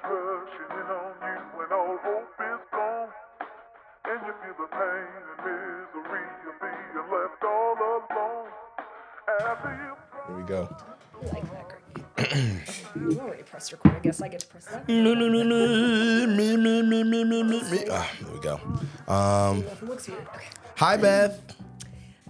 rushing in on you when all hope is gone. And you feel the pain and misery of being left all alone. After you... Here we go. I like that, Greggy. You already pressed record. I guess I get to press that. No. Me. There we go. Nothing looks weird. Okay. Hi, Beth.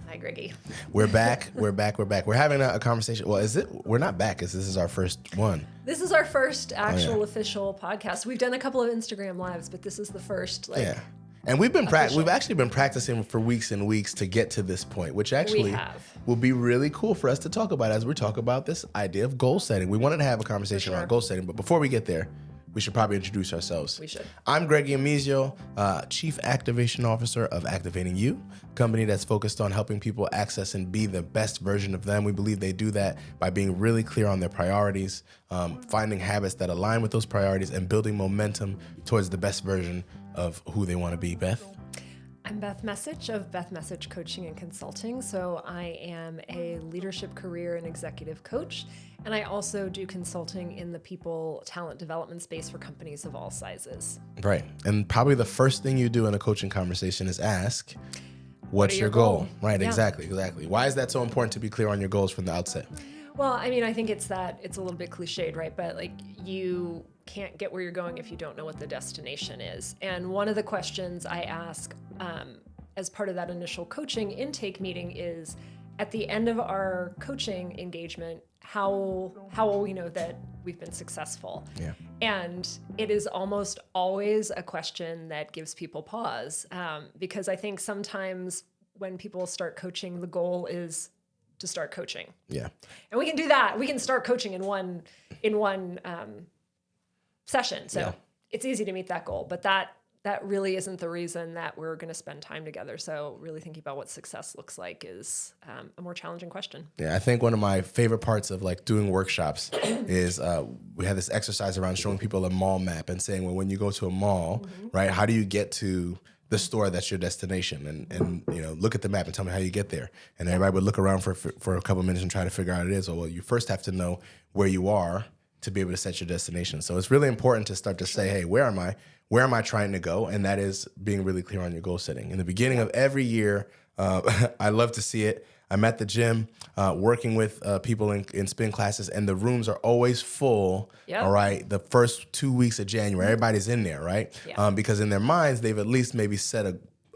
Hi, Greggy. We're back. We're having a conversation. Well, we're not back, because this is our first one. This is our first actual official podcast. We've done a couple of Instagram lives, but this is the first. Yeah. And we've actually been practicing for weeks and weeks to get to this point, which actually will be really cool for us to talk about as we talk about this idea of goal setting. We wanted to have a conversation around goal setting, but before we get there, we should probably introduce ourselves. We should. I'm Greggy Amisial, Chief Activation Officer of Activating You, a company that's focused on helping people access and be the best version of them. We believe they do that by being really clear on their priorities, finding habits that align with those priorities, and building momentum towards the best version of who they want to be. Beth? I'm Beth Messich of Beth Messich Coaching and Consulting. So I am a leadership career and executive coach, and I also do consulting in the people talent development space for companies of all sizes. Right. And probably the first thing you do in a coaching conversation is ask, what's your goal? Right, yeah. Exactly. Why is that so important to be clear on your goals from the outset? Well, I mean, I think it's a little bit cliched, right? But like, you can't get where you're going if you don't know what the destination is. And one of the questions I ask as part of that initial coaching intake meeting is, at the end of our coaching engagement, how will we know that we've been successful? Yeah. And it is almost always a question that gives people pause, because I think sometimes when people start coaching, the goal is to start coaching. Yeah. And we can do that. We can start coaching in one session. So it's easy to meet that goal, but that really isn't the reason that we're going to spend time together. So really thinking about what success looks like is a more challenging question. Yeah, I think one of my favorite parts of like doing workshops is we had this exercise around showing people a mall map and saying, well, when you go to a mall, right, how do you get to the store that's your destination? And look at the map and tell me how you get there. And everybody would look around for a couple of minutes and try to figure out what it is. Well, you first have to know where you are to be able to set your destination. So it's really important to start to say, hey, where am I? Where am I trying to go? And that is being really clear on your goal setting. In the beginning of every year, I love to see it. I'm at the gym working with people in spin classes, and the rooms are always full, all right, the first 2 weeks of January. Everybody's in there, right? Yeah. Because in their minds, they've at least maybe set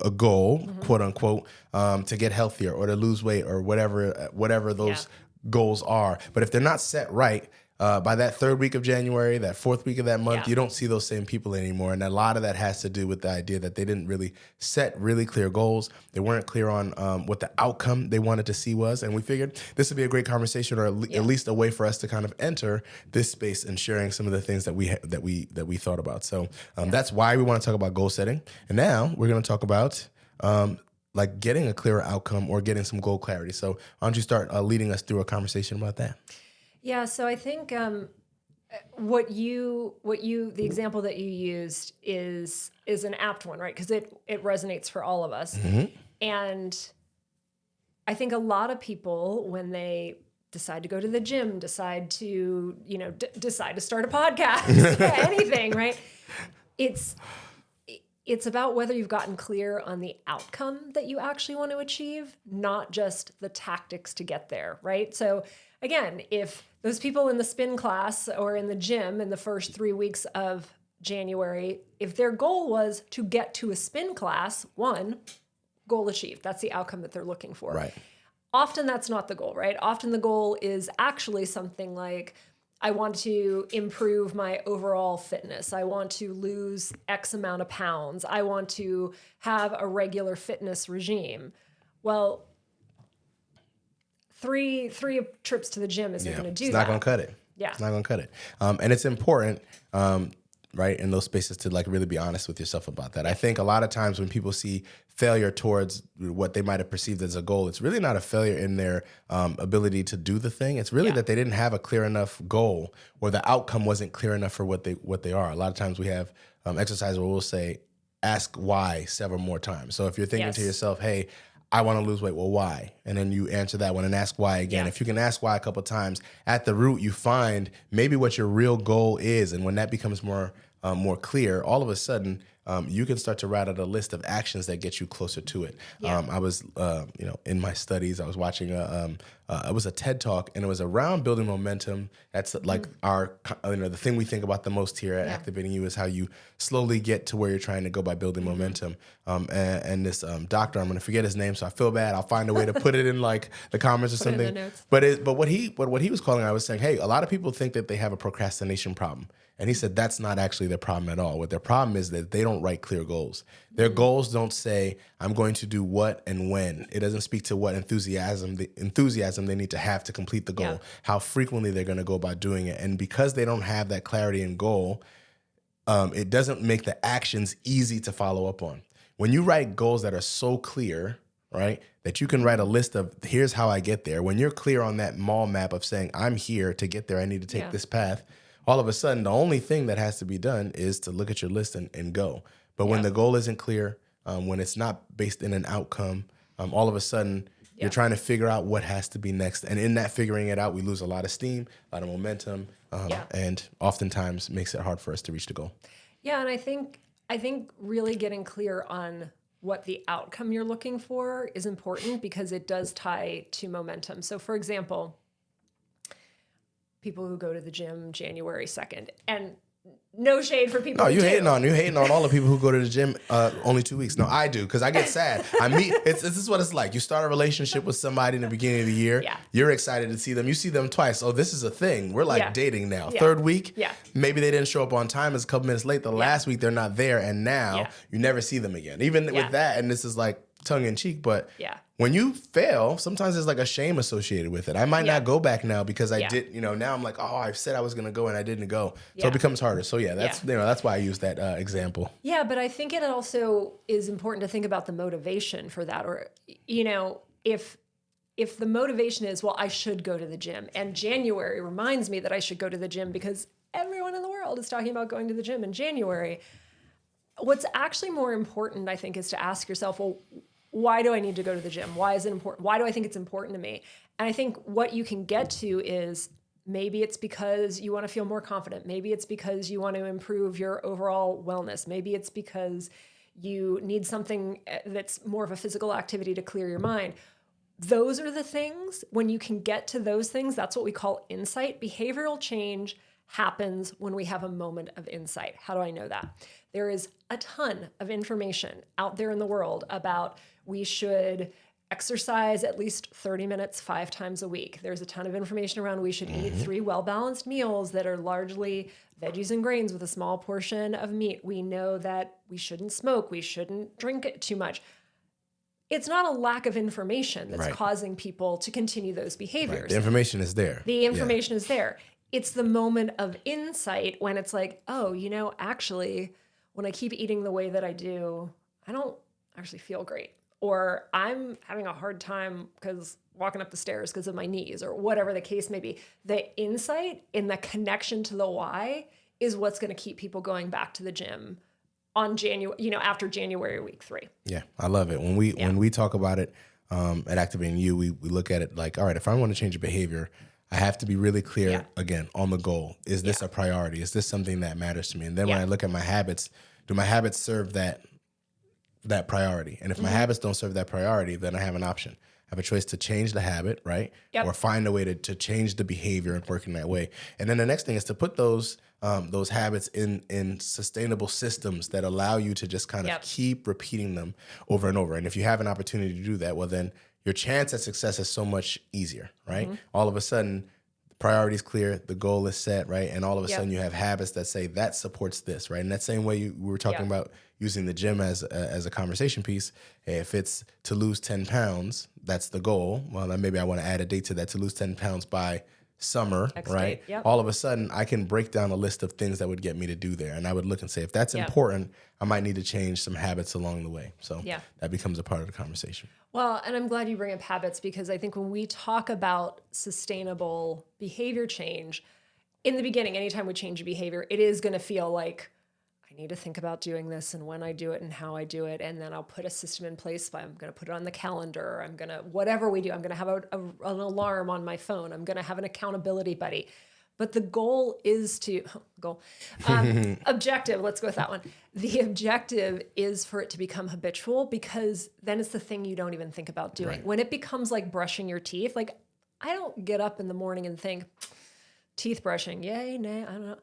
a goal, quote unquote, to get healthier or to lose weight or whatever those goals are. But if they're not set right, by that third week of January, that fourth week of that month, you don't see those same people anymore. And a lot of that has to do with the idea that they didn't really set really clear goals. They weren't clear on what the outcome they wanted to see was. And we figured this would be a great conversation, or at least a way for us to kind of enter this space and sharing some of the things that we thought about. So that's why we want to talk about goal setting. And now we're going to talk about like getting a clearer outcome or getting some goal clarity. So why don't you start leading us through a conversation about that? Yeah, so I think the example that you used is an apt one, right? Because it resonates for all of us. And I think a lot of people, when they decide to go to the gym, decide to start a podcast, anything, right? It's about whether you've gotten clear on the outcome that you actually want to achieve, not just the tactics to get there, right? So again, if those people in the spin class or in the gym in the first 3 weeks of January, if their goal was to get to a spin class, goal achieved. That's the outcome that they're looking for. Right. Often that's not the goal, right? Often the goal is actually something like, I want to improve my overall fitness. I want to lose X amount of pounds. I want to have a regular fitness regime. Well, three trips to the gym isn't going to do that. It's not going to cut it. Yeah. It's not going to cut it. And it's important, right, in those spaces to like really be honest with yourself about that. I think a lot of times when people see failure towards what they might have perceived as a goal, it's really not a failure in their ability to do the thing. It's really that they didn't have a clear enough goal, or the outcome wasn't clear enough for what they are. A lot of times we have exercises where we'll say, ask why several more times. So if you're thinking to yourself, hey, I want to lose weight. Well, why? And then you answer that one and ask why again. Yeah. If you can ask why a couple of times, at the root, you find maybe what your real goal is. And when that becomes more clear, all of a sudden, you can start to write out a list of actions that get you closer to it. Yeah. I was, in my studies, I was watching it was a TED Talk, and it was around building momentum. That's like the thing we think about the most here at Activating You is how you slowly get to where you're trying to go by building momentum. And this doctor, I'm going to forget his name, so I feel bad. I'll find a way to put it in like the comments or Put it in something. the notes. But what he was calling, I was saying, hey, a lot of people think that they have a procrastination problem. And he said that's not actually their problem at all. What their problem is that they don't write clear goals. Their goals don't say, I'm going to do what and when. It doesn't speak to what enthusiasm they need to have to complete the goal, how frequently they're going to go about doing it. And because they don't have that clarity and goal, it doesn't make the actions easy to follow up on. When you write goals that are so clear, right, that you can write a list of here's how I get there. When you're clear on that mall map of saying, I'm here to get there, I need to take this path. All of a sudden, the only thing that has to be done is to look at your list and go. But when the goal isn't clear, when it's not based in an outcome, all of a sudden, you're trying to figure out what has to be next. And in that figuring it out, we lose a lot of steam, a lot of momentum, and oftentimes makes it hard for us to reach the goal. Yeah, and I think really getting clear on what the outcome you're looking for is important because it does tie to momentum. So, for example, people who go to the gym January 2nd, and no shade for people. No, who you do. hating on all the people who go to the gym only 2 weeks. No, I do, because I get sad. This is what it's like. You start a relationship with somebody in the beginning of the year. Yeah. You're excited to see them. You see them twice. Oh, this is a thing. We're like dating now. Yeah. Third week, Yeah. maybe they didn't show up on time. It's a couple minutes late. The last week they're not there, and now you never see them again. Even with that, and this is like tongue in cheek, but when you fail, sometimes there's like a shame associated with it. I might not go back now because I did, now I'm like, oh, I said I was going to go and I didn't go. So it becomes harder. So that's why I use that example. Yeah, but I think it also is important to think about the motivation for that. Or, if the motivation is, well, I should go to the gym, and January reminds me that I should go to the gym because everyone in the world is talking about going to the gym in January. What's actually more important, I think, is to ask yourself, well, why do I need to go to the gym? Why is it important? Why do I think it's important to me? And I think what you can get to is maybe it's because you want to feel more confident. Maybe it's because you want to improve your overall wellness. Maybe it's because you need something that's more of a physical activity to clear your mind. Those are the things, when you can get to those things, that's what we call insight. Behavioral change happens when we have a moment of insight. How do I know that? There is a ton of information out there in the world about we should exercise at least 30 minutes 5 times a week. There's a ton of information around we should eat 3 well-balanced meals that are largely veggies and grains with a small portion of meat. We know that we shouldn't smoke. We shouldn't drink it too much. It's not a lack of information that's causing people to continue those behaviors. Right. The information is there. The information is there. It's the moment of insight when it's like, oh, actually, when I keep eating the way that I do, I don't actually feel great. Or I'm having a hard time walking up the stairs because of my knees, or whatever the case may be. The insight in the connection to the why is what's going to keep people going back to the gym on after January week 3. Yeah, I love it. When we talk about it at Activating You, we look at it like, all right, if I want to change a behavior, I have to be really clear, again, on the goal. Is this a priority? Is this something that matters to me? And then when I look at my habits, do my habits serve that priority? And if my habits don't serve that priority, then I have an option. I have a choice to change the habit, right? Yep. Or find a way to change the behavior and work in that way. And then the next thing is to put those habits in sustainable systems that allow you to just kind of keep repeating them over and over. And if you have an opportunity to do that, well, then your chance at success is so much easier, right? All of a sudden, the priority is clear, the goal is set, right? And all of a sudden you have habits that say that supports this, right? And that same way we were talking about using the gym as a conversation piece. If it's to lose 10 pounds, that's the goal. Well, then maybe I want to add a date to that, to lose 10 pounds by summer, right? Yep. All of a sudden, I can break down a list of things that would get me to do there. And I would look and say, if that's important, I might need to change some habits along the way. So that becomes a part of the conversation. Well, and I'm glad you bring up habits, because I think when we talk about sustainable behavior change, in the beginning, anytime we change a behavior, it is going to feel like, I need to think about doing this and when I do it and how I do it. And then I'll put a system in place. I'm going to put it on the calendar. I'm going to, whatever we do, I'm going to have an alarm on my phone. I'm going to have an accountability buddy. But the goal is objective, let's go with that one. The objective is for it to become habitual, because then it's the thing you don't even think about doing. Right. When it becomes like brushing your teeth, like I don't get up in the morning and think, teeth brushing, yay, nay, I don't know.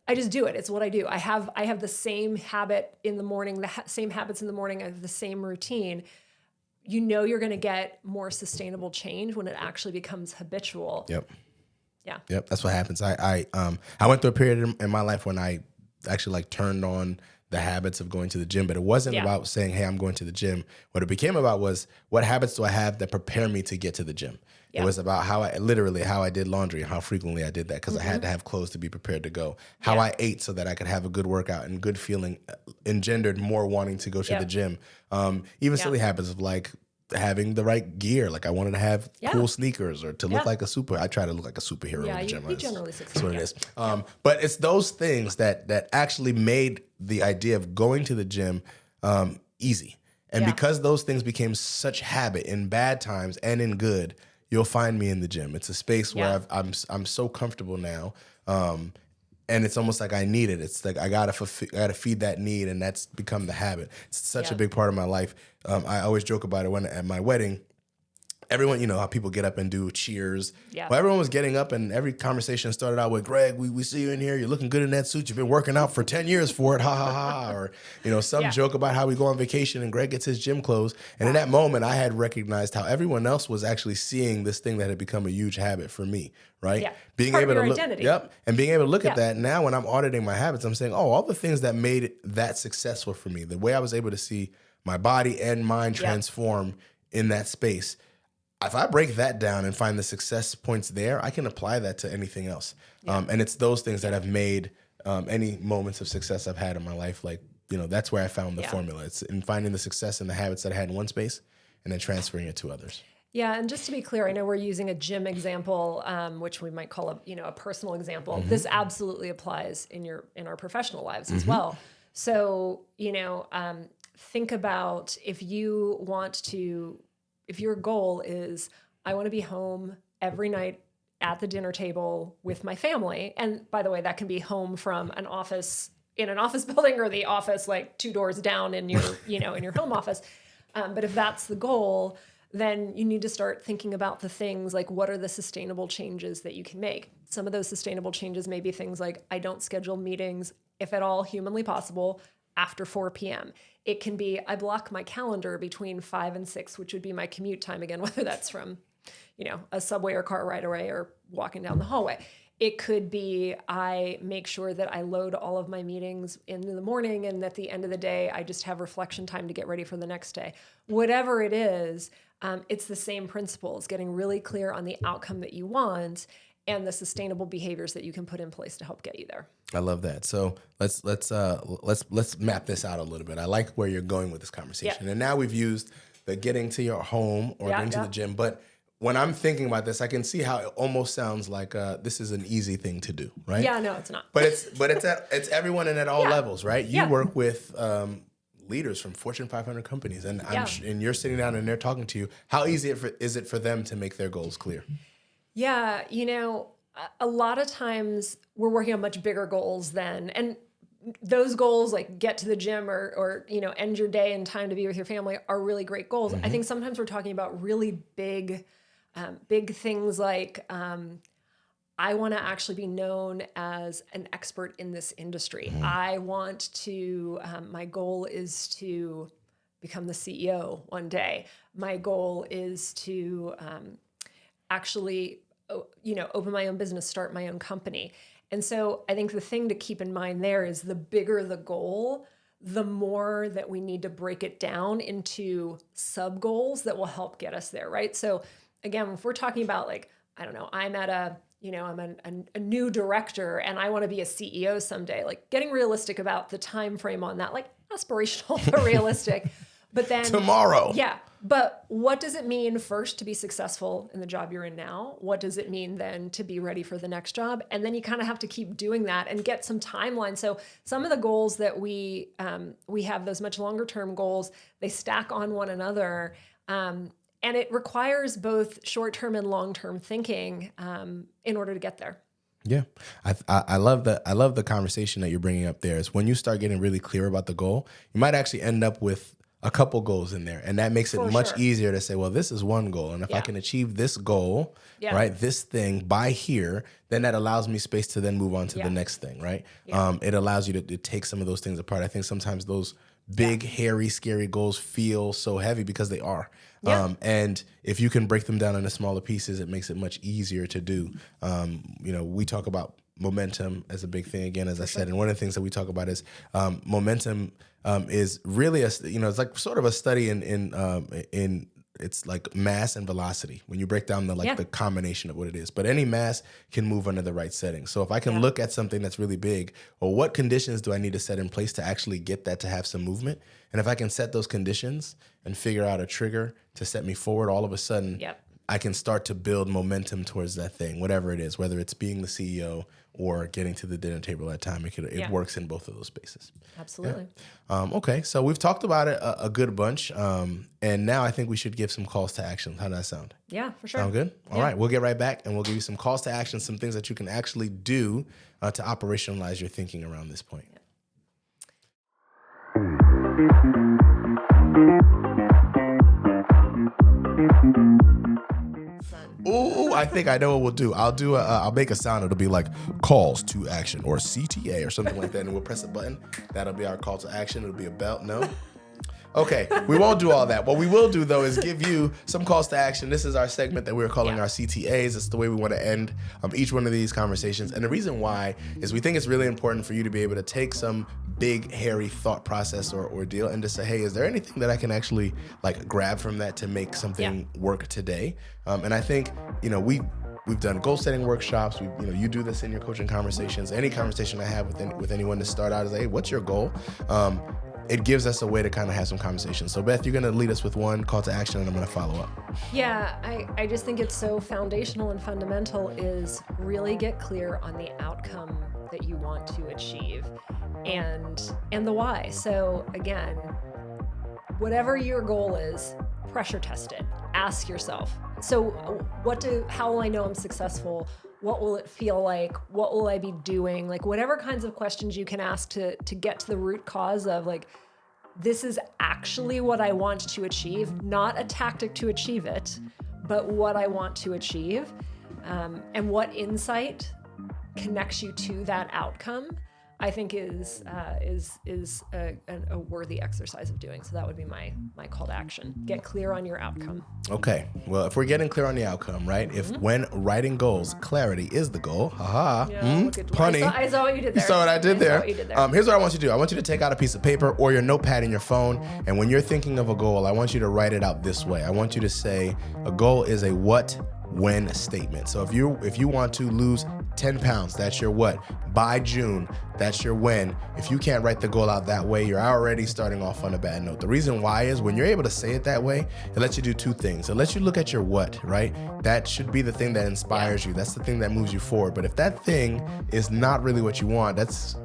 I just do it. It's what I do. I have the same habit in the morning, same habits in the morning. I have the same routine. You know you're going to get more sustainable change when it actually becomes habitual. Yep. Yeah. Yep. That's what happens. I went through a period in my life when I actually like turned on the habits of going to the gym, but it wasn't about saying, hey, I'm going to the gym. What it became about was, what habits do I have that prepare me to get to the gym? It was about how I did laundry, how frequently I did that, because I had to have clothes to be prepared to go. How I ate so that I could have a good workout, and good feeling engendered more wanting to go to the gym. Even silly habits of like having the right gear. Like I wanted to have cool sneakers, or to look like I try to look like a superhero in the gym. You generally succeed. That's what it is. But it's those things that actually made the idea of going to the gym easy. And because those things became such habit in bad times and in good, you'll find me in the gym. It's a space where I'm so comfortable now. And it's almost like I need it. It's like I gotta feed that need, and that's become the habit. It's such a big part of my life. I always joke about it when at my wedding. Everyone, you know how people get up and do cheers. Yeah. Well, everyone was getting up, and every conversation started out with, Greg, we see you in here. You're looking good in that suit. You've been working out for 10 years for it. Ha, ha, ha. Or, some joke about how we go on vacation and Greg gets his gym clothes. And in that moment, I had recognized how everyone else was actually seeing this thing that had become a huge habit for me, right? Yeah. Being part able of your to look, identity. and being able to look at that now when I'm auditing my habits, I'm saying, all the things that made it that successful for me, the way I was able to see my body and mind transform in that space. If I break that down and find the success points there, I can apply that to anything else. And it's those things that have made any moments of success I've had in my life, like, that's where I found the formula. It's in finding the success and the habits that I had in one space and then transferring it to others. Yeah, and just to be clear, I know we're using a gym example, which we might call a personal example. This absolutely applies in our professional lives as well. So, think about if your goal is, I want to be home every night at the dinner table with my family. And by the way, that can be home from an office in an office building, or the office like 2 doors down in your, in your home office. But if that's the goal, then you need to start thinking about the things like, what are the sustainable changes that you can make? Some of those sustainable changes may be things like, I don't schedule meetings, if at all humanly possible, after 4 p.m. It can be, I block my calendar between 5 and 6, which would be my commute time again, whether that's from, a subway or car ride away or walking down the hallway. It could be, I make sure that I load all of my meetings in the morning, and at the end of the day, I just have reflection time to get ready for the next day. Whatever it is, it's the same principles, getting really clear on the outcome that you want and the sustainable behaviors that you can put in place to help get you there. I love that. So let's map this out a little bit. I like where you're going with this conversation. And now we've used the getting to your home or getting to the gym. But when I'm thinking about this, I can see how it almost sounds like this is an easy thing to do, right? Yeah, no, it's not. But it's everyone and at all levels, right? You work with leaders from Fortune 500 companies, and and you're sitting down and they're talking to you. How easy is it for them to make their goals clear? Yeah, a lot of times we're working on much bigger goals and those goals like get to the gym or end your day in time to be with your family are really great goals. I think sometimes we're talking about really big things like I want to actually be known as an expert in this industry. I want to, my goal is to become the CEO one day. My goal is to actually open my own business, start my own company. And so I think the thing to keep in mind there is the bigger the goal, the more that we need to break it down into sub goals that will help get us there, right? So again, if we're talking about like, I don't know, I'm at I'm a new director and I want to be a CEO someday, like getting realistic about the time frame on that, like aspirational but realistic. But then tomorrow. Yeah. But what does it mean first to be successful in the job you're in now? What does it mean then to be ready for the next job? And then you kind of have to keep doing that and get some timeline. So some of the goals that we have, those much longer term goals, they stack on one another. And it requires both short term and long term thinking in order to get there. Yeah, I love the conversation that you're bringing up there. Is when you start getting really clear about the goal, you might actually end up with a couple goals in there, and that makes it much easier to say, well, this is one goal, and if I can achieve this goal, right, this thing by here, then that allows me space to then move on to the next thing, right? It allows you to take some of those things apart. I think sometimes those big, hairy, scary goals feel so heavy because they are. And if you can break them down into smaller pieces, it makes it much easier to do. We talk about momentum as a big thing again, as I said, and one of the things that we talk about is momentum is really it's like sort of a study in it's like mass and velocity when you break down the combination of what it is. But any mass can move under the right setting. So if I can look at something that's really big, well, what conditions do I need to set in place to actually get that to have some movement? And if I can set those conditions and figure out a trigger to set me forward, all of a sudden I can start to build momentum towards that thing, whatever it is, whether it's being the CEO or getting to the dinner table at time. It works in both of those spaces. Absolutely. Yeah. Okay, so we've talked about it a good bunch, and now I think we should give some calls to action. How does that sound? Yeah, for sure. Sound good? All right, we'll get right back, and we'll give you some calls to action, some things that you can actually do to operationalize your thinking around this point. Ooh, I think I know what we'll do. I'll make a sound. It'll be like calls to action or CTA or something like that. And we'll press a button. That'll be our call to action. It'll be a belt. No? Okay, we won't do all that. What we will do, though, is give you some calls to action. This is our segment that we're calling our CTAs. It's the way we want to end each one of these conversations. And the reason why is we think it's really important for you to be able to take some big, hairy thought process or ordeal and just say, hey, is there anything that I can actually grab from that to make something work today? And I think, we've done goal setting workshops. You do this in your coaching conversations. Any conversation I have with anyone to start out is, hey, what's your goal? It gives us a way to kind of have some conversations. So Beth, you're going to lead us with one call to action and I'm going to follow up. Yeah, I just think it's so foundational and fundamental is really get clear on the outcome that you want to achieve and the why. So again, whatever your goal is, pressure test it. Ask yourself. So how will I know I'm successful? What will it feel like? What will I be doing? Whatever kinds of questions you can ask to get to the root cause of this is actually what I want to achieve, not a tactic to achieve it, but what I want to achieve, and what insight connects you to that outcome, I think is a worthy exercise of doing. So that would be my call to action. Get clear on your outcome. Okay. Well, if we're getting clear on the outcome, right? If when writing goals, clarity is the goal. Punny. I saw what you did there. You saw what I did there. Here's what I want you to do. I want you to take out a piece of paper or your notepad in your phone. And when you're thinking of a goal, I want you to write it out this way. I want you to say a goal is a what, when statement. So if you want to lose 10 pounds, that's your what. By June, that's your when. If you can't write the goal out that way, you're already starting off on a bad note. The reason why is when you're able to say it that way, it lets you do two things. It lets you look at your what, right? That should be the thing that inspires you. That's the thing that moves you forward. But if that thing is not really what you want,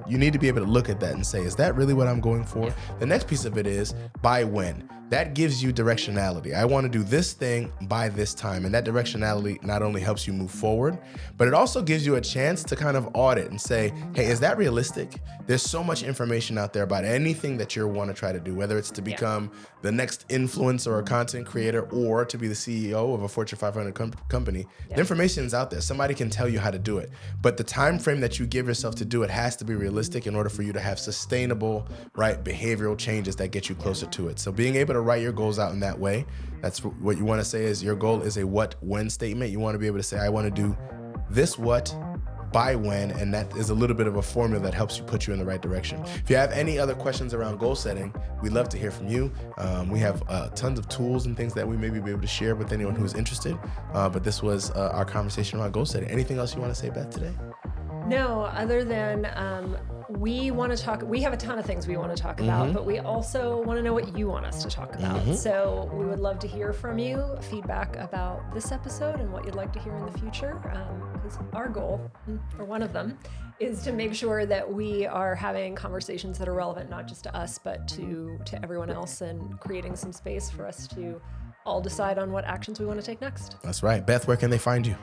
you need to be able to look at that and say, is that really what I'm going for? The next piece of it is by when. That gives you directionality. I want to do this thing by this time. And that directionality not only helps you move forward, but it also gives you a chance to kind of audit and say, hey, is that realistic? There's so much information out there about anything that you want to try to do, whether it's to become the next influencer or content creator or to be the CEO of a Fortune 500 company. The information is out there. Somebody can tell you how to do it. But the time frame that you give yourself to do it has to be realistic in order for you to have sustainable, right, behavioral changes that get you closer to it. So being able to write your goals out in that way, that's what you want to say is your goal is a what, when statement. You want to be able to say, I want to do this what, by when, and that is a little bit of a formula that helps you put you in the right direction. If you have any other questions around goal setting, we'd love to hear from you. We have tons of tools and things that we maybe be able to share with anyone who's interested, but this was our conversation around goal setting. Anything else you want to say, Beth, today? No, other than we want to talk. We have a ton of things we want to talk about, but we also want to know what you want us to talk about. So we would love to hear from you, feedback about this episode and what you'd like to hear in the future. Because our goal, or one of them, is to make sure that we are having conversations that are relevant not just to us, but to everyone else, and creating some space for us to all decide on what actions we want to take next. That's right. Beth, where can they find you?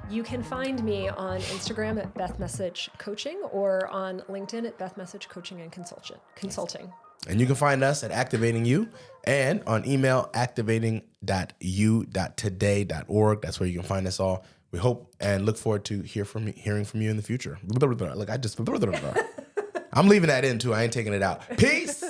You can find me on Instagram at Beth Messich Coaching, or on LinkedIn at Beth Messich Coaching and Consulting. And you can find us at Activating You, and on email, activating.u.today.org. That's where you can find us all. We hope and look forward to hearing from you in the future. Look, I'm leaving that in too. I ain't taking it out. Peace.